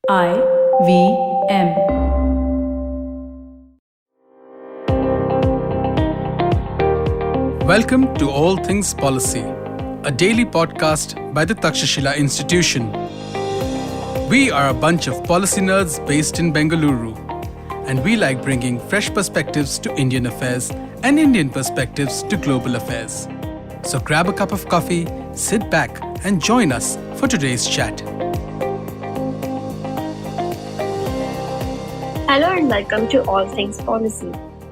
IVM. Welcome to All Things Policy, a daily podcast by the Takshashila Institution. We are a bunch of policy nerds based in Bengaluru, and we like bringing fresh perspectives to Indian affairs and Indian perspectives to global affairs. So grab a cup of coffee, sit back, and join us for today's chat. Hello and welcome to All Things Policy.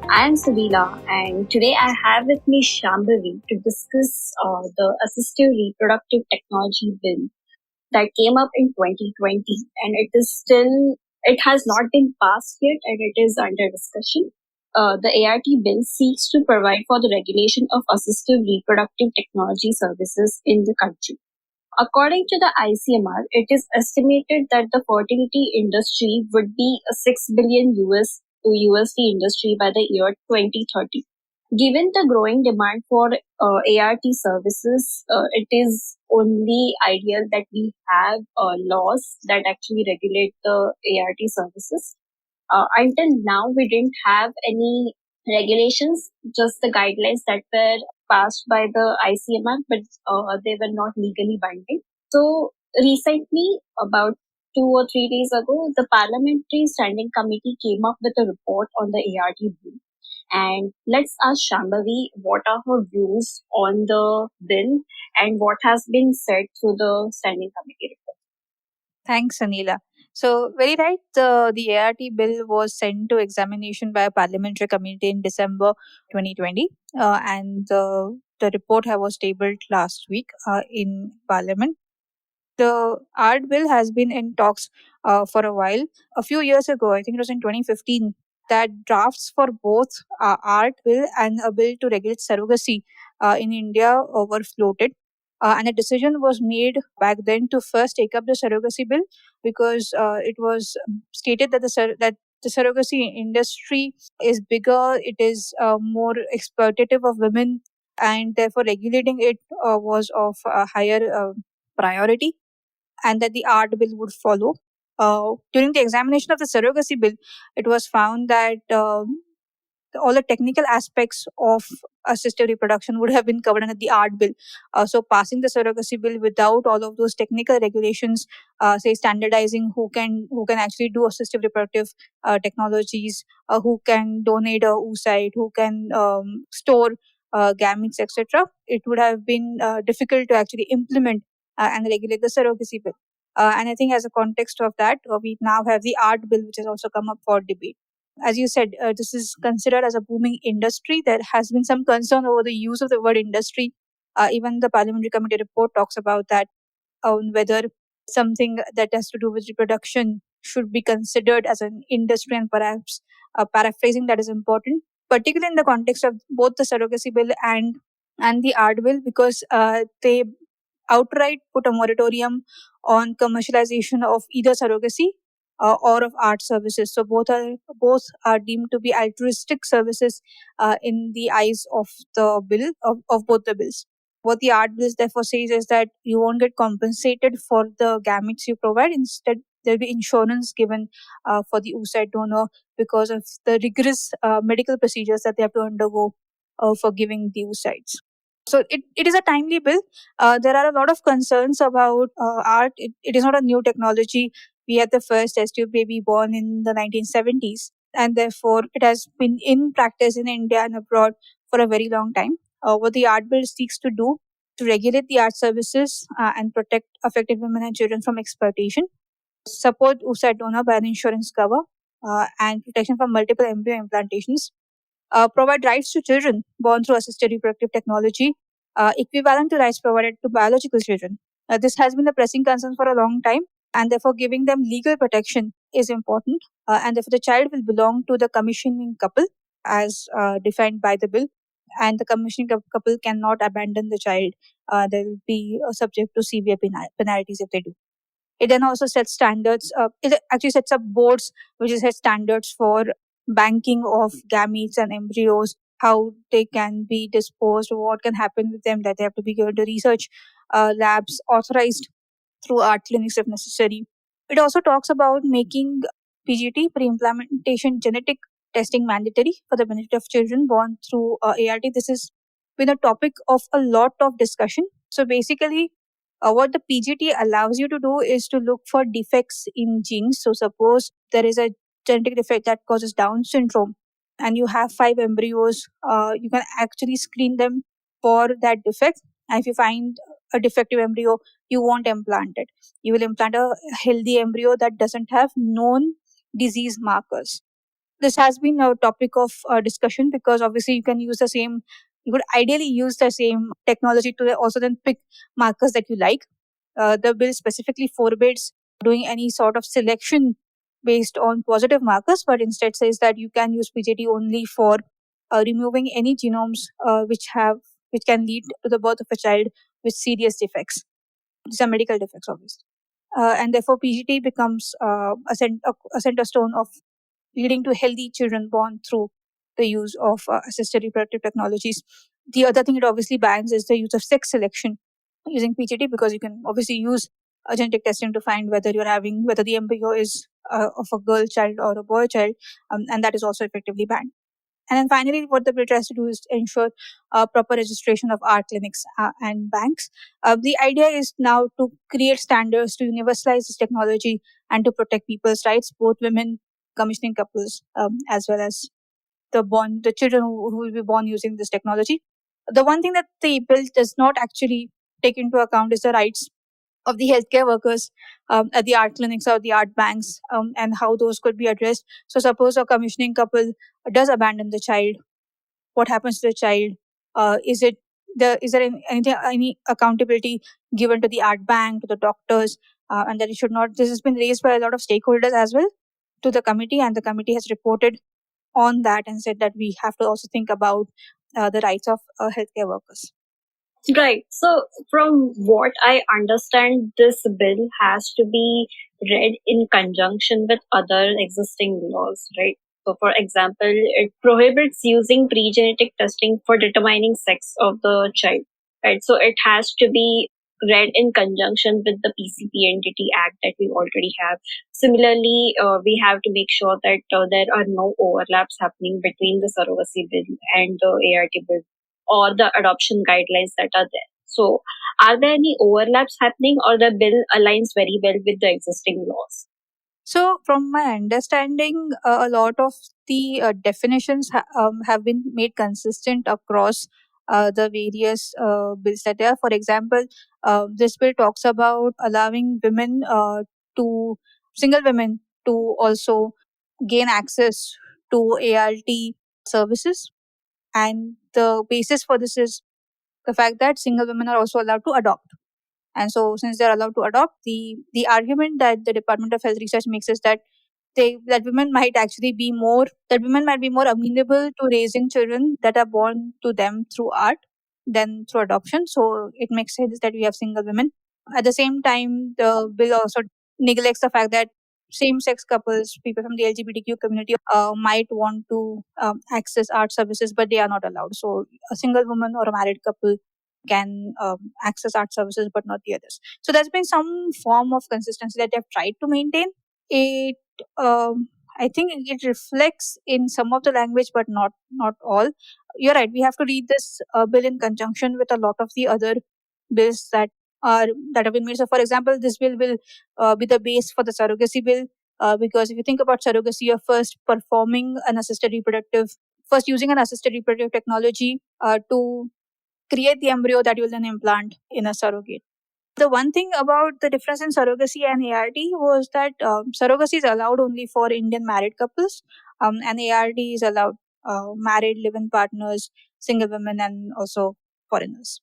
I am Sunila and today I have with me Shambhavi to discuss the Assisted Reproductive Technology Bill that came up in 2020 and it has not been passed yet and it is under discussion. The ART bill seeks to provide for the regulation of assistive reproductive technology services in the country. According to the ICMR, it is estimated that the fertility industry would be a $6 billion USD industry by the year 2030. Given the growing demand for ART services, it is only ideal that we have laws that actually regulate the ART services. Until now, we didn't have any regulations, just the guidelines that were passed by the ICMR, but they were not legally binding. So recently, about 2 or 3 days ago, the Parliamentary Standing Committee came up with a report on the ART bill. And let's ask Shambhavi what are her views on the bill and what has been said through the Standing Committee report. Thanks, Sunila. So, very right, the ART bill was sent to examination by a parliamentary committee in December 2020, and the report was tabled last week in Parliament. The art bill has been in talks for a while. A few years ago, I think it was in 2015, that drafts for both art bill and a bill to regulate surrogacy in India were floated. And a decision was made back then to first take up the surrogacy bill because it was stated that the surrogacy industry is bigger, it is more exploitative of women, and therefore regulating it was of a higher priority, and that the art bill would follow. During the examination of the surrogacy bill, it was found that all the technical aspects of assisted reproduction would have been covered under the art bill. So passing the surrogacy bill without all of those technical regulations, say standardizing who can actually do assistive reproductive technologies, who can donate a oocyte, who can store gametes, etc., it would have been difficult to actually implement and regulate the surrogacy bill. And I think as a context of that, we now have the art bill, which has also come up for debate. As you said, this is considered as a booming industry. There has been some concern over the use of the word industry. Even the Parliamentary Committee report talks about that, whether something that has to do with reproduction should be considered as an industry, and perhaps paraphrasing that is important, particularly in the context of both the surrogacy bill and the art bill, because they outright put a moratorium on commercialization of either surrogacy or of art services. So both are deemed to be altruistic services in the eyes of the bill of both the bills. What the art bill therefore says is that you won't get compensated for the gametes you provide. Instead, there'll be insurance given for the oocyte donor because of the rigorous medical procedures that they have to undergo for giving the oocytes. So it is a timely bill. There are a lot of concerns about art. It is not a new technology. We had the first test tube baby born in the 1970s, and therefore it has been in practice in India and abroad for a very long time. What the art bill seeks to do to regulate the art services and protect affected women and children from exploitation, support oocyte donor by an insurance cover, and protection from multiple embryo implantations, provide rights to children born through assisted reproductive technology, equivalent to rights provided to biological children. This has been a pressing concern for a long time, and therefore giving them legal protection is important. And therefore the child will belong to the commissioning couple as defined by the bill, and the commissioning couple cannot abandon the child. They will be subject to severe penalties if they do. It then also sets standards. It actually sets up boards which set standards for banking of gametes and embryos, how they can be disposed, what can happen with them, that they have to be given to research labs authorized through art clinics if necessary. It also talks about making PGT, pre-implementation genetic testing, mandatory for the benefit of children born through ART. This has been a topic of a lot of discussion. So basically, what the PGT allows you to do is to look for defects in genes. So suppose there is a genetic defect that causes Down syndrome, and you have 5 embryos, you can actually screen them for that defect. And if you find a defective embryo, you won't implant it. You will implant a healthy embryo that doesn't have known disease markers. This has been a topic of discussion because obviously you could ideally use the same technology to also then pick markers that you like. The bill specifically forbids doing any sort of selection based on positive markers, but instead says that you can use PGT only for removing any genomes which can lead to the birth of a child with serious defects. These are medical defects, obviously. And therefore, PGT becomes a center stone of leading to healthy children born through the use of assisted reproductive technologies. The other thing it obviously bans is the use of sex selection using PGT, because you can obviously use genetic testing to find whether the embryo is of a girl child or a boy child, and that is also effectively banned. And then finally, what the bill tries to do is ensure proper registration of art clinics and banks. The idea is now to create standards to universalize this technology and to protect people's rights, both women, commissioning couples, as well as the children who will be born using this technology. The one thing that the bill does not actually take into account is the rights of the healthcare workers at the art clinics or the art banks, and how those could be addressed. So suppose a commissioning couple does abandon the child, what happens to the child? Is there any accountability given to the art bank, to the doctors, and that it should not? This has been raised by a lot of stakeholders as well to the committee, and the committee has reported on that and said that we have to also think about the rights of healthcare workers. Right. So, from what I understand, this bill has to be read in conjunction with other existing laws, right? So, for example, it prohibits using pre-genetic testing for determining sex of the child, right? So, it has to be read in conjunction with the PCPNDT Act that we already have. Similarly, we have to make sure that there are no overlaps happening between the surrogacy bill and the ART bill or the adoption guidelines that are there. So, are there any overlaps happening, or the bill aligns very well with the existing laws? So, from my understanding, a lot of the definitions have been made consistent across the various bills that there are. For example, this bill talks about allowing to single women to also gain access to ART services. And the basis for this is the fact that single women are also allowed to adopt. And so, since they're allowed to adopt, the argument that the Department of Health Research makes is that women might be more amenable to raising children that are born to them through art than through adoption. So it makes sense that we have single women. At the same time, the bill also neglects the fact that same-sex couples, people from the LGBTQ community, might want to access art services, but they are not allowed. So a single woman or a married couple can access art services, but not the others. So there's been some form of consistency that they've tried to maintain. It, I think, it reflects in some of the language, but not all. You're right. We have to read this bill in conjunction with a lot of the other bills that have been made. So, for example, this bill will be the base for the surrogacy bill. Because if you think about surrogacy, you're first using an assisted reproductive technology to create the embryo that you will then implant in a surrogate. The one thing about the difference in surrogacy and ART was that surrogacy is allowed only for Indian married couples, and ART is allowed married live-in partners, single women, and also foreigners.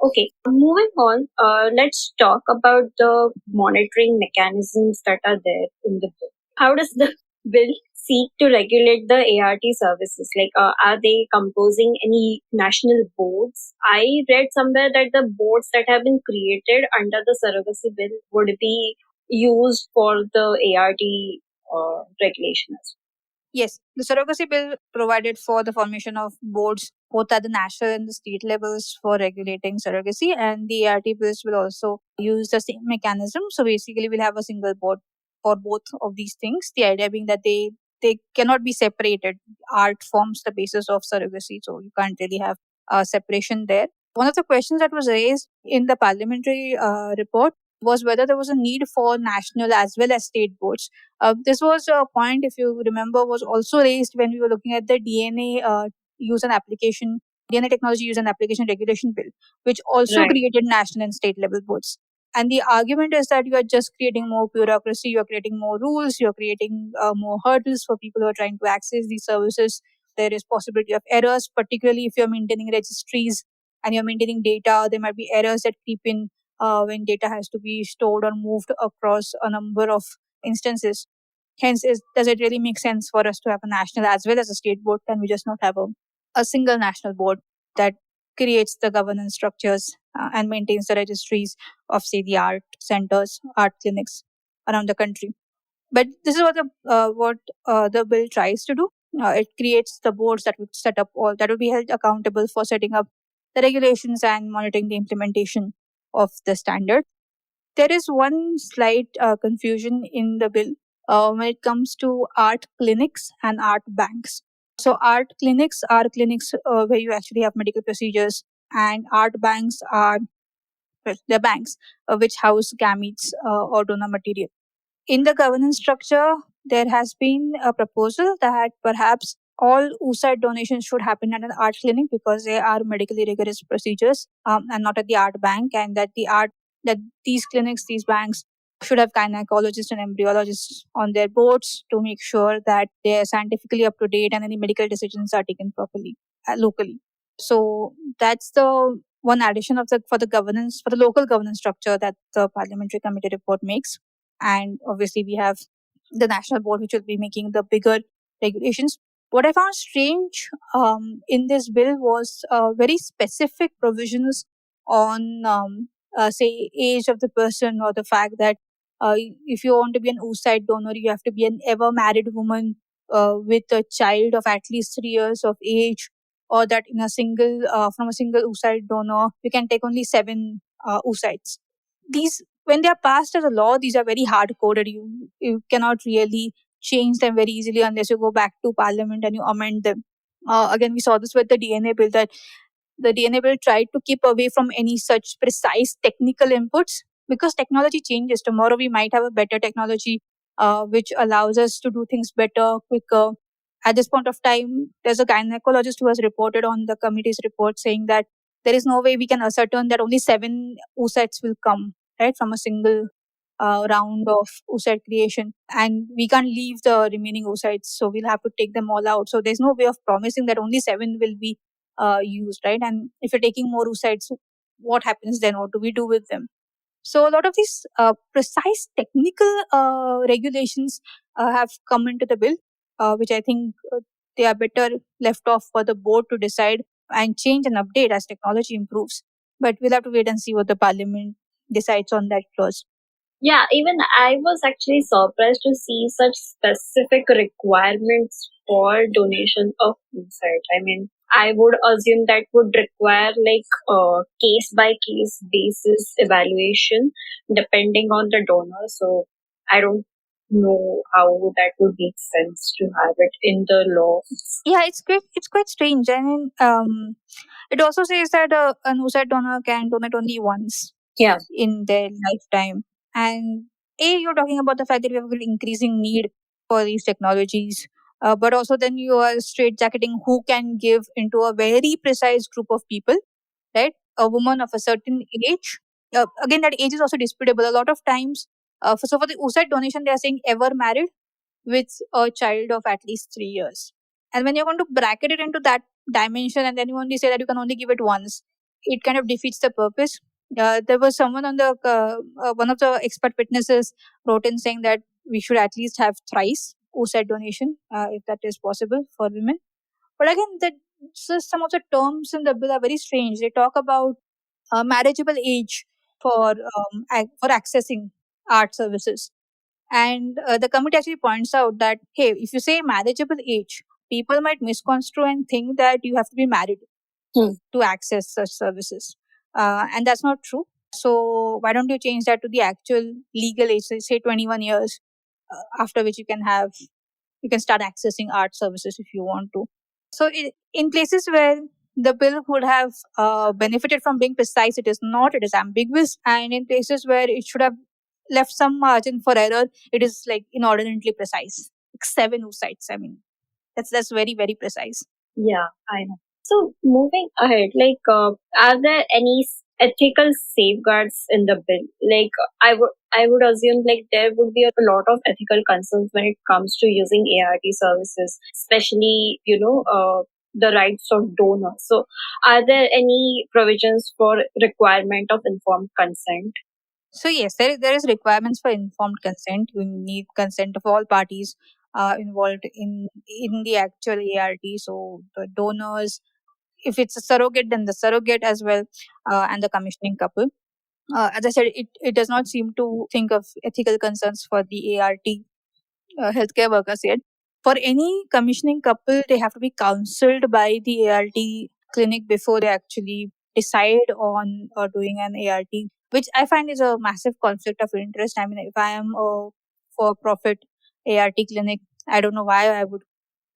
Okay, moving on, let's talk about the monitoring mechanisms that are there in the bill. How does the bill seek to regulate the ART services? Like, are they composing any national boards? I read somewhere that the boards that have been created under the surrogacy bill would be used for the ART regulation as well. Yes, the surrogacy bill provided for the formation of boards both at the national and the state levels for regulating surrogacy, and the ART bills will also use the same mechanism. So basically, we'll have a single board for both of these things. The idea being that they cannot be separated. Art forms the basis of surrogacy, so you can't really have a separation there. One of the questions that was raised in the parliamentary report was whether there was a need for national as well as state boards. This was a point, if you remember, was also raised when we were looking at the use and application, DNA technology use and application regulation bill, which also Right. created national and state level boards. And the argument is that you are just creating more bureaucracy, you are creating more rules, you are creating more hurdles for people who are trying to access these services. There is possibility of errors, particularly if you're maintaining registries and you're maintaining data. There might be errors that creep in when data has to be stored or moved across a number of instances. Hence, does it really make sense for us to have a national as well as a state board? Can we just not have a single national board that creates the governance structures and maintains the registries of, say, the art centers, art clinics around the country? But this is what the bill tries to do. It creates the boards that would set up all that would be held accountable for setting up the regulations and monitoring the implementation of the standard. There is one slight confusion in the bill when it comes to art clinics and art banks. So, art clinics are clinics where you actually have medical procedures, and art banks are, well, they're banks which house gametes or donor material. In the governance structure, there has been a proposal that perhaps all oocyte donations should happen at an art clinic because they are medically rigorous procedures and not at the art bank, and that these clinics, these banks should have gynecologists and embryologists on their boards to make sure that they are scientifically up to date and any medical decisions are taken properly locally. So that's the one addition of the for the governance for the local governance structure that the parliamentary committee report makes. And obviously we have the national board which will be making the bigger regulations. What I found strange in this bill was very specific provisions on say age of the person, or the fact that if you want to be an oocyte donor you have to be an ever married woman with a child of at least 3 years of age, or that in a single from a single oocyte donor you can take only 7 oocytes. These, when they are passed as a law, these are very hard coded. You cannot really change them very easily unless you go back to parliament and you amend them. Again, we saw this with the DNA bill, that the DNA bill tried to keep away from any such precise technical inputs, because technology changes. Tomorrow we might have a better technology which allows us to do things better, quicker. At this point of time, there's a gynecologist who has reported on the committee's report saying that there is no way we can ascertain that only 7 oocytes will come, right, from a single round of oocyte creation, and we can't leave the remaining oocytes, so we'll have to take them all out. So there's no way of promising that only 7 will be used, right? And if you're taking more oocytes, what happens then? What do we do with them? So a lot of these precise technical regulations have come into the bill, which I think they are better left off for the board to decide and change and update as technology improves. But we'll have to wait and see what the parliament decides on that clause. Yeah, even I was actually surprised to see such specific requirements for donation of oocyte. I mean, I would assume that would require like a case by case basis evaluation depending on the donor. So I don't know how that would make sense to have it in the law. Yeah, it's quite strange. I mean, it also says that an oocyte donor can donate only once Yeah. in their lifetime. And you're talking about the fact that we have an increasing need for these technologies, but also then you are straitjacketing who can give into a very precise group of people, right? A woman of a certain age. Again, that age is also disputable. A lot of times, for the oocyte donation, they are saying ever married with a child of at least 3 years. And when you're going to bracket it into that dimension and then you only say that you can only give it once, it kind of defeats the purpose. There was someone on the one of the expert witnesses wrote in saying that we should at least have thrice oocyte donation if that is possible for women. But again, some of the terms in the bill are very strange. They talk about marriageable age for accessing art services, And the committee actually points out that, hey, if you say marriageable age, people might misconstrue and think that you have to be married to access such services. And that's not true. So why don't you change that to the actual legal age, say 21 years, after which you can start accessing art services if you want to. So in places where the bill would have benefited from being precise, it is not, it is ambiguous. And in places where it should have left some margin for error, it is like inordinately precise. Like 7 sites. I mean, that's very, very precise. Yeah, I know. So moving ahead, are there any ethical safeguards in the bill? I would assume there would be a lot of ethical concerns when it comes to using ART services, especially the rights of donors. So are there any provisions for requirement of informed consent? So yes, there is requirements for informed consent. You need consent of all parties involved in the actual ART. So the donors, if it's a surrogate, then the surrogate as well, and the commissioning couple. As I said, it does not seem to think of ethical concerns for the ART healthcare workers yet. For any commissioning couple, they have to be counseled by the ART clinic before they actually decide on doing an ART, which I find is a massive conflict of interest. I mean, if I am a for-profit ART clinic, I don't know why I would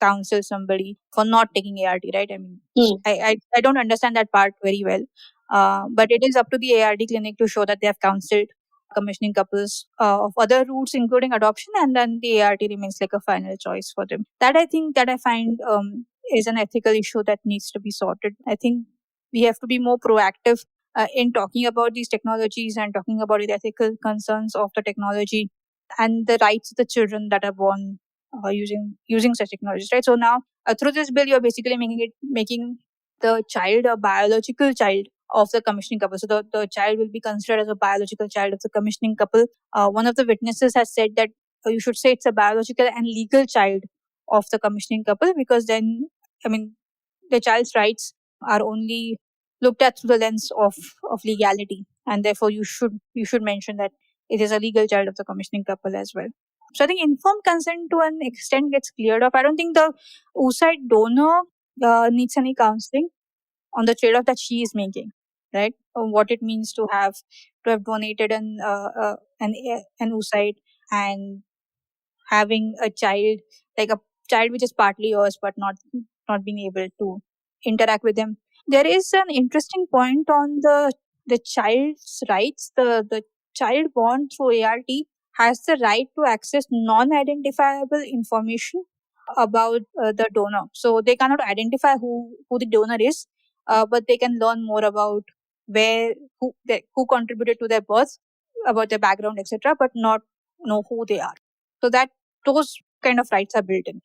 counsel somebody for not taking ART, right? I mean, I don't understand that part very well. But it is up to the ART clinic to show that they have counseled commissioning couples of other routes, including adoption, and then the ART remains like a final choice for them. That I find is an ethical issue that needs to be sorted. I think we have to be more proactive in talking about these technologies and talking about the ethical concerns of the technology and the rights of the children that are born using such technologies, right? So now through this bill, you're basically making the child a biological child of the commissioning couple. So the child will be considered as a biological child of the commissioning couple. One of the witnesses has said that you should say it's a biological and legal child of the commissioning couple, because then, I mean, the child's rights are only looked at through the lens of legality, and therefore you should mention that it is a legal child of the commissioning couple as well. So I think informed consent to an extent gets cleared up. I don't think the oocyte donor needs any counseling on the trade-off that she is making, right? What it means to have donated an oocyte and having a child, like a child which is partly yours, but not being able to interact with them. There is an interesting point on the child's rights. The child born through ART has the right to access non-identifiable information about the donor. So they cannot identify who the donor is, but they can learn more about who contributed to their birth, about their background, etc., but not know who they are. So that those kind of rights are built in.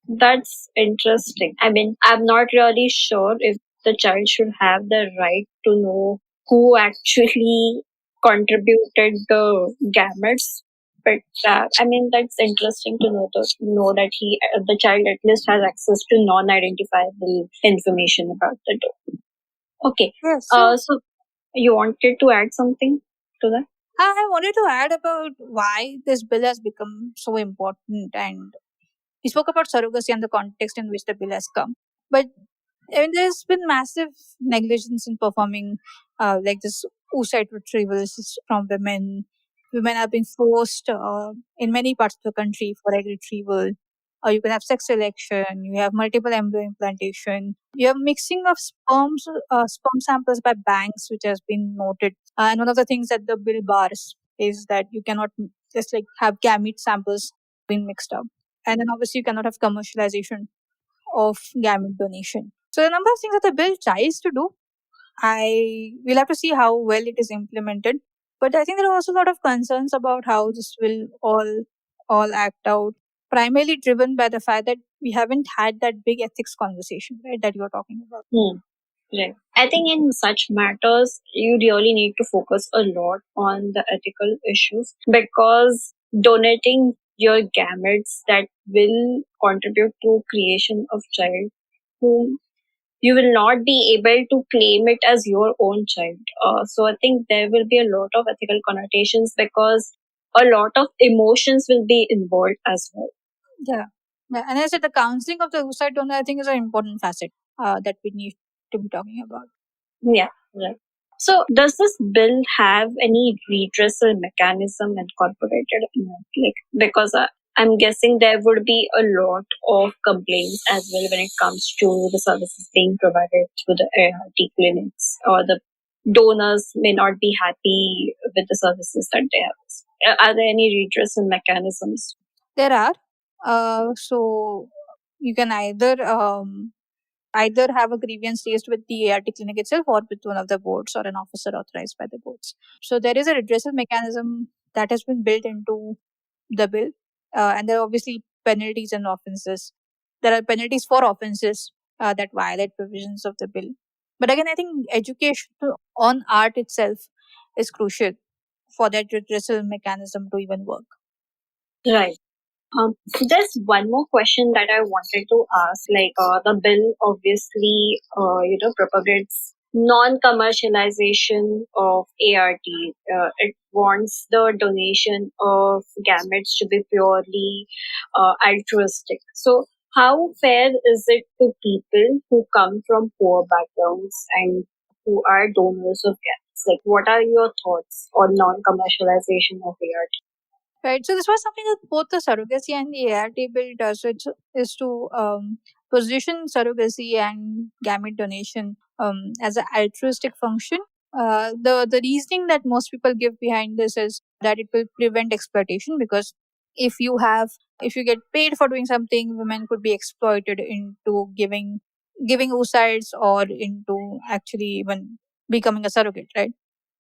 That's interesting. I mean, I'm not really sure if the child should have the right to know who actually contributed the gametes. But I mean, that's interesting to know that the child at least has access to non-identifiable information about the dog. Okay. Yeah, so So you wanted to add something to that? I wanted to add about why this bill has become so important, and we spoke about surrogacy and the context in which the bill has come. But I mean, there's been massive negligence in performing like this oocyte retrievals from women. Women have been forced in many parts of the country for egg retrieval. You can have sex selection. You have multiple embryo implantation. You have mixing of sperm samples by banks, which has been noted. And one of the things that the bill bars is that you cannot just like have gamete samples being mixed up. And then obviously you cannot have commercialization of gamete donation. So the number of things that the bill tries to do, I will have to see how well it is implemented. But I think there are also a lot of concerns about how this will all act out, primarily driven by the fact that we haven't had that big ethics conversation, right, that you're talking about. Right. I think in such matters, you really need to focus a lot on the ethical issues, because donating your gametes that will contribute to creation of child whom you will not be able to claim it as your own child. So I think there will be a lot of ethical connotations, because a lot of emotions will be involved as well. Yeah. Yeah. And as I said, the counseling of the suicide donor, I think, is an important facet that we need to be talking about. Yeah, right. So, does this bill have any redressal mechanism incorporated in it? Like, because I'm guessing there would be a lot of complaints as well when it comes to the services being provided through the ART clinics, or the donors may not be happy with the services that they have. Are there any redressal mechanisms? There are. So you can either have a grievance raised with the ART clinic itself or with one of the boards or an officer authorized by the boards. So there is a redressal mechanism that has been built into the bill, and there are obviously penalties and offenses. There are penalties for offenses that violate provisions of the bill. But again, I think education on art itself is crucial for that redressal mechanism to even work. Right. There's one more question that I wanted to ask. The bill obviously, propagates non-commercialization of ART. It wants the donation of gametes to be purely altruistic. So, how fair is it to people who come from poor backgrounds and who are donors of gametes? Like, what are your thoughts on non-commercialization of ART? Right. So this was something that both the surrogacy and the ART bill does, which is to position surrogacy and gamete donation as an altruistic function. The reasoning that most people give behind this is that it will prevent exploitation, because if you get paid for doing something, women could be exploited into giving oocytes or into actually even becoming a surrogate, right?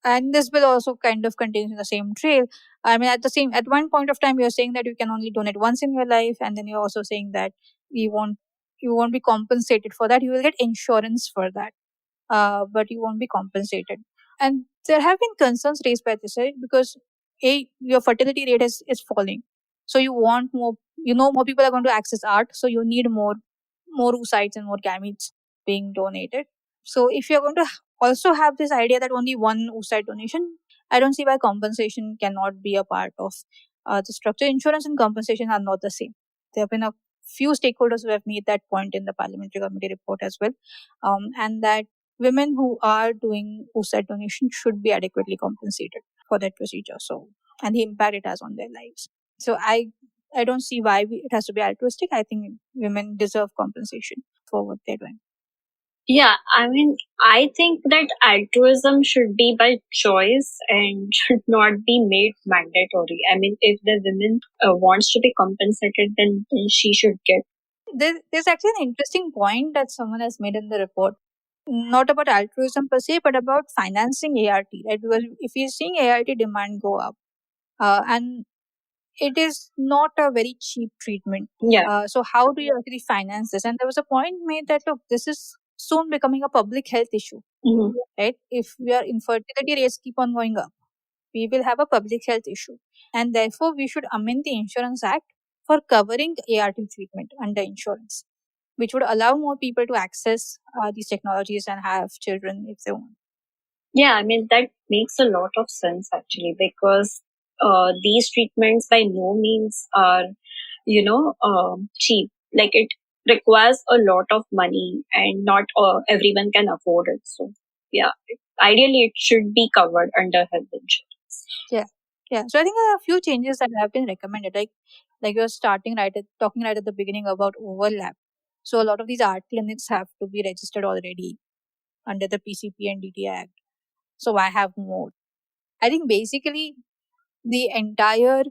And this bill also kind of contains in the same trail. I mean, at one point of time, you're saying that you can only donate once in your life, and then you're also saying that you won't be compensated for that. You will get insurance for that, but you won't be compensated. And there have been concerns raised by this, right? Because your fertility rate is falling, so you want more. More people are going to access art, so you need more oocytes and more gametes being donated. So if you're going to also have this idea that only one oocyte donation, I don't see why compensation cannot be a part of the structure. Insurance and compensation are not the same. There have been a few stakeholders who have made that point in the Parliamentary Committee report as well, and that women who are doing oocyte donation should be adequately compensated for that procedure. So, and the impact it has on their lives. So I don't see why it has to be altruistic. I think women deserve compensation for what they're doing. Yeah, I mean, I think that altruism should be by choice and should not be made mandatory. I mean, if the woman wants to be compensated, then she should get. There's actually an interesting point that someone has made in the report, not about altruism per se, but about financing ART, right? Because if you're seeing ART demand go up, and it is not a very cheap treatment. Yeah. So how do you actually finance this? And there was a point made that, look, this is soon becoming a public health issue, right? If your infertility rates keep on going up, we will have a public health issue. And therefore, we should amend the Insurance Act for covering ART treatment under insurance, which would allow more people to access these technologies and have children if they want. Yeah, I mean, that makes a lot of sense actually, because these treatments by no means are, cheap. Like, it requires a lot of money and not everyone can afford it. So, yeah, ideally it should be covered under health insurance. Yeah. Yeah. So I think there are a few changes that have been recommended. Like you're talking right at the beginning about overlap. So a lot of these art clinics have to be registered already under the PCP and DTI Act. So I have more. I think basically the entire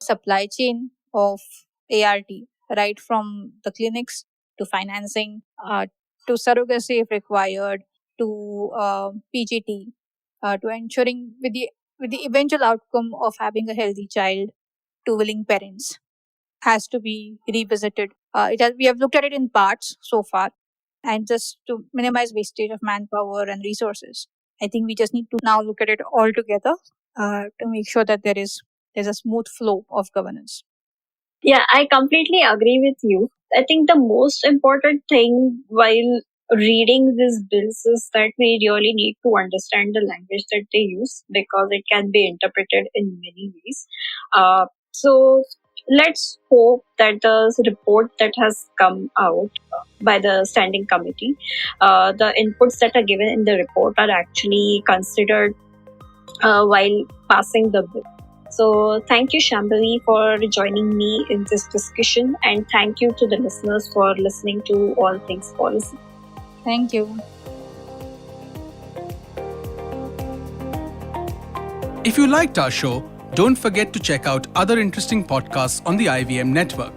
supply chain of ART, right from the clinics to financing, to surrogacy if required, to PGT, to ensuring with the eventual outcome of having a healthy child to willing parents, has to be revisited. We have looked at it in parts so far, and just to minimize wastage of manpower and resources, I think we just need to now look at it all together to make sure that there's a smooth flow of governance. Yeah, I completely agree with you. I think the most important thing while reading these bills is that we really need to understand the language that they use because it can be interpreted in many ways. So let's hope that the report that has come out by the standing committee, the inputs that are given in the report are actually considered while passing the bill. So thank you, Shambhavi, for joining me in this discussion, and thank you to the listeners for listening to All Things Policy. Thank you. If you liked our show, don't forget to check out other interesting podcasts on the IVM network.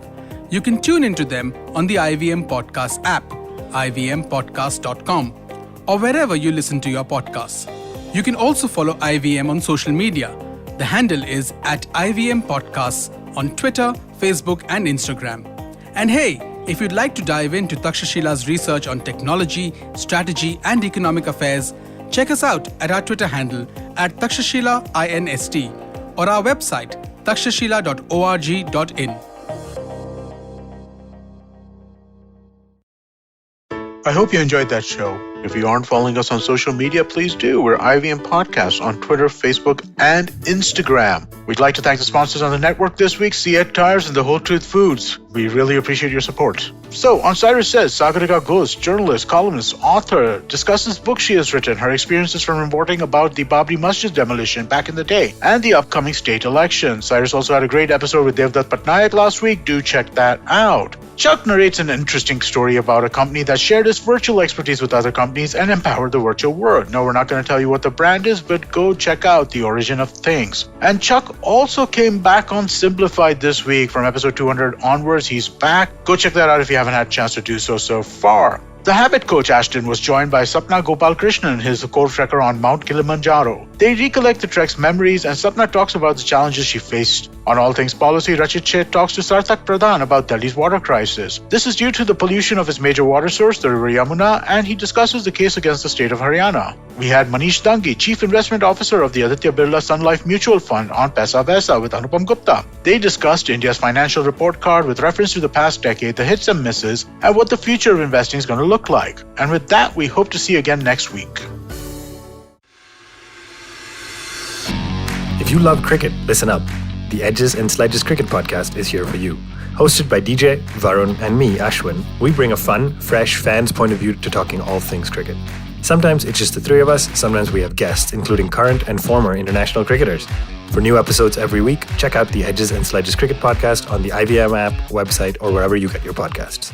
You can tune into them on the IVM Podcast app, ivmpodcast.com, or wherever you listen to your podcasts. You can also follow IVM on social media. The handle is @IVM Podcasts on Twitter, Facebook, and Instagram. And hey, if you'd like to dive into Takshashila's research on technology, strategy, and economic affairs, check us out at our Twitter handle @TakshashilaINST or our website takshashila.org.in. I hope you enjoyed that show. If you aren't following us on social media, please do. We're IVM Podcasts on Twitter, Facebook, and Instagram. We'd like to thank the sponsors on the network this week, Siet Tires and The Whole Truth Foods. We really appreciate your support. So, on Cyrus Says, Sagarika Ghosh, journalist, columnist, author, discusses books she has written, her experiences from reporting about the Babri Masjid demolition back in the day, and the upcoming state election. Cyrus also had a great episode with Devdutt Patnaik last week. Do check that out. Chuck narrates an interesting story about a company that shared its virtual expertise with other companies and empowered the virtual world. No, we're not going to tell you what the brand is, but go check out The Origin of Things. And Chuck also came back on Simplified this week from episode 200 onwards. He's back. Go check that out if you haven't had a chance to do so far. The habit coach Ashton was joined by Sapna Gopalkrishnan, his co-trekker on Mount Kilimanjaro. They recollect the trek's memories, and Sapna talks about the challenges she faced. On All Things Policy, Rachit Sheth talks to Sarthak Pradhan about Delhi's water crisis. This is due to the pollution of its major water source, the river Yamuna, and he discusses the case against the state of Haryana. We had Manish Dangi, Chief Investment Officer of the Aditya Birla Sun Life Mutual Fund, on Paisa Vaisa with Anupam Gupta. They discussed India's financial report card with reference to the past decade, the hits and misses, and what the future of investing is going to look like. And with that, we hope to see you again next week. If you love cricket, listen up. The Edges and Sledges Cricket Podcast is here for you. Hosted by DJ, Varun, and me, Ashwin, we bring a fun, fresh fan's point of view to talking all things cricket. Sometimes it's just the three of us, sometimes we have guests, including current and former international cricketers. For new episodes every week, check out the Edges and Sledges Cricket Podcast on the IVM app, website, or wherever you get your podcasts.